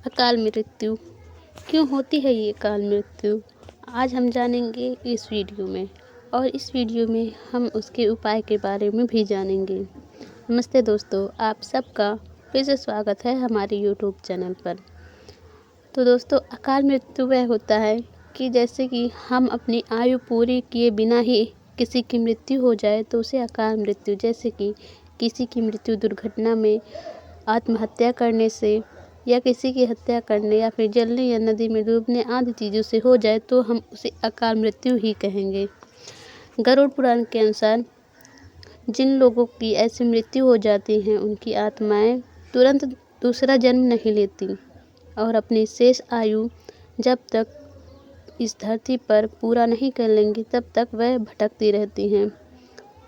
अकाल मृत्यु क्यों होती है ये अकाल मृत्यु, आज हम जानेंगे इस वीडियो में। और इस वीडियो में हम उसके उपाय के बारे में भी जानेंगे। नमस्ते दोस्तों, आप सबका फिर से स्वागत है हमारे यूट्यूब चैनल पर। तो दोस्तों, अकाल मृत्यु वह होता है कि जैसे कि हम अपनी आयु पूरी किए बिना ही किसी की मृत्यु हो जाए तो उसे अकाल मृत्यु, जैसे कि किसी की मृत्यु दुर्घटना में, आत्महत्या करने से, या किसी की हत्या करने, या फिर जलने या नदी में डूबने आदि चीज़ों से हो जाए तो हम उसे अकाल मृत्यु ही कहेंगे। गरुड़ पुराण के अनुसार जिन लोगों की ऐसी मृत्यु हो जाती हैं उनकी आत्माएं तुरंत दूसरा जन्म नहीं लेती और अपनी शेष आयु जब तक इस धरती पर पूरा नहीं कर लेंगी तब तक वह भटकती रहती हैं,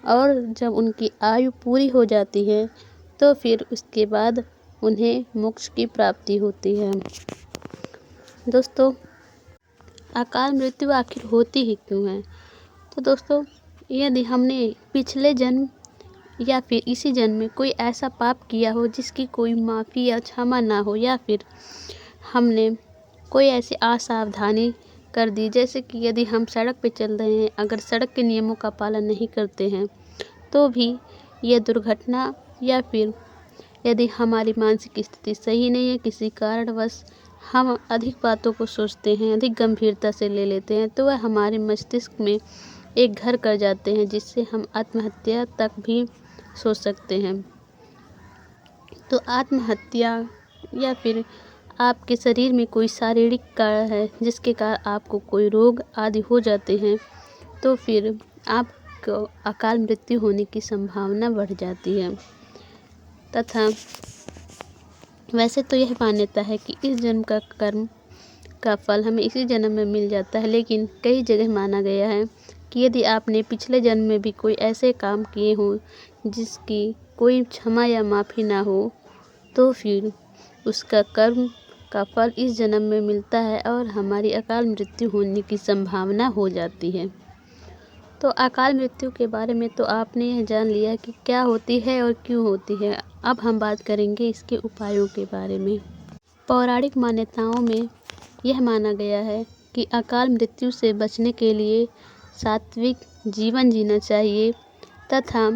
और जब उनकी आयु पूरी हो जाती है तो फिर उसके बाद उन्हें मोक्ष की प्राप्ति होती है। दोस्तों, अकाल मृत्यु आखिर होती ही क्यों है? तो दोस्तों, यदि हमने पिछले जन्म या फिर इसी जन्म में कोई ऐसा पाप किया हो जिसकी कोई माफ़ी या क्षमा ना हो, या फिर हमने कोई ऐसी असावधानी कर दी, जैसे कि यदि हम सड़क पे चल रहे हैं, अगर सड़क के नियमों का पालन नहीं करते हैं तो भी यह दुर्घटना, या फिर यदि हमारी मानसिक स्थिति सही नहीं है, किसी कारणवश हम अधिक बातों को सोचते हैं, अधिक गंभीरता से ले लेते हैं, तो वह हमारे मस्तिष्क में एक घर कर जाते हैं जिससे हम आत्महत्या तक भी सोच सकते हैं। तो आत्महत्या, या फिर आपके शरीर में कोई शारीरिक कारण है जिसके कारण आपको कोई रोग आदि हो जाते हैं, तो फिर आपको अकाल मृत्यु होने की संभावना बढ़ जाती है। तथा वैसे तो यह मान्यता है कि इस जन्म का कर्म का फल हमें इसी जन्म में मिल जाता है, लेकिन कई जगह माना गया है कि यदि आपने पिछले जन्म में भी कोई ऐसे काम किए हों जिसकी कोई क्षमा या माफ़ी ना हो, तो फिर उसका कर्म का फल इस जन्म में मिलता है और हमारी अकाल मृत्यु होने की संभावना हो जाती है। तो अकाल मृत्यु के बारे में तो आपने यह जान लिया कि क्या होती है और क्यों होती है। अब हम बात करेंगे इसके उपायों के बारे में। पौराणिक मान्यताओं में यह माना गया है कि अकाल मृत्यु से बचने के लिए सात्विक जीवन जीना चाहिए, तथा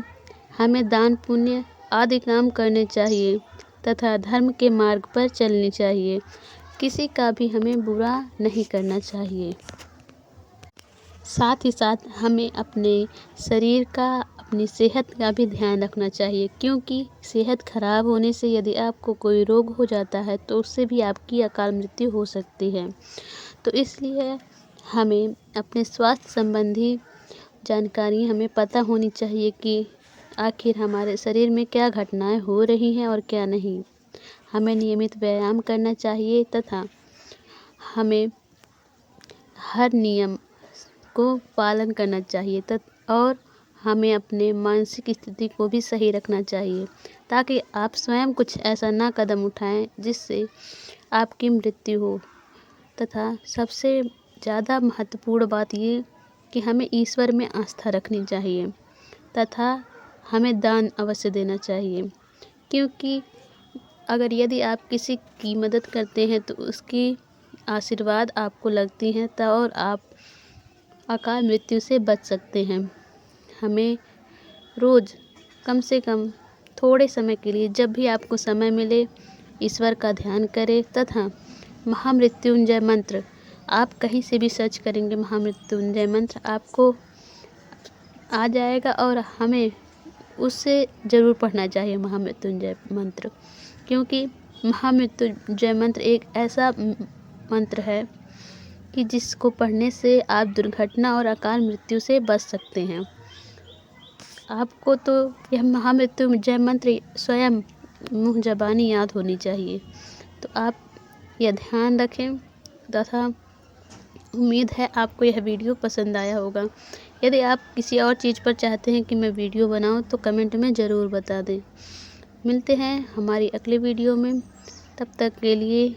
हमें दान पुण्य आदि काम करने चाहिए, तथा धर्म के मार्ग पर चलनी चाहिए। किसी का भी हमें बुरा नहीं करना चाहिए। साथ ही साथ हमें अपने शरीर का, अपनी सेहत का भी ध्यान रखना चाहिए, क्योंकि सेहत खराब होने से यदि आपको कोई रोग हो जाता है तो उससे भी आपकी अकाल मृत्यु हो सकती है। तो इसलिए हमें अपने स्वास्थ्य संबंधी जानकारी हमें पता होनी चाहिए कि आखिर हमारे शरीर में क्या घटनाएं हो रही हैं और क्या नहीं। हमें नियमित व्यायाम करना चाहिए, तथा हमें हर नियम को पालन करना चाहिए, और हमें अपने मानसिक स्थिति को भी सही रखना चाहिए, ताकि आप स्वयं कुछ ऐसा ना कदम उठाएं जिससे आपकी मृत्यु हो। तथा सबसे ज़्यादा महत्वपूर्ण बात ये कि हमें ईश्वर में आस्था रखनी चाहिए, तथा हमें दान अवश्य देना चाहिए, क्योंकि यदि आप किसी की मदद करते हैं तो उसकी आशीर्वाद आपको लगती हैं, तो और आप अकाल मृत्यु से बच सकते हैं। हमें रोज़ कम से कम थोड़े समय के लिए, जब भी आपको समय मिले, ईश्वर का ध्यान करें, तथा महामृत्युंजय मंत्र, आप कहीं से भी सर्च करेंगे महामृत्युंजय मंत्र आपको आ जाएगा, और हमें उससे ज़रूर पढ़ना चाहिए महामृत्युंजय मंत्र, क्योंकि महामृत्युंजय मंत्र एक ऐसा मंत्र है कि जिसको पढ़ने से आप दुर्घटना और अकाल मृत्यु से बच सकते हैं। आपको तो यह महामृत्युंजय मंत्र स्वयं मुँह ज़बानी याद होनी चाहिए। तो आप यह ध्यान रखें, तथा उम्मीद है आपको यह वीडियो पसंद आया होगा। यदि आप किसी और चीज़ पर चाहते हैं कि मैं वीडियो बनाऊं तो कमेंट में ज़रूर बता दें। मिलते हैं हमारी अगली वीडियो में, तब तक के लिए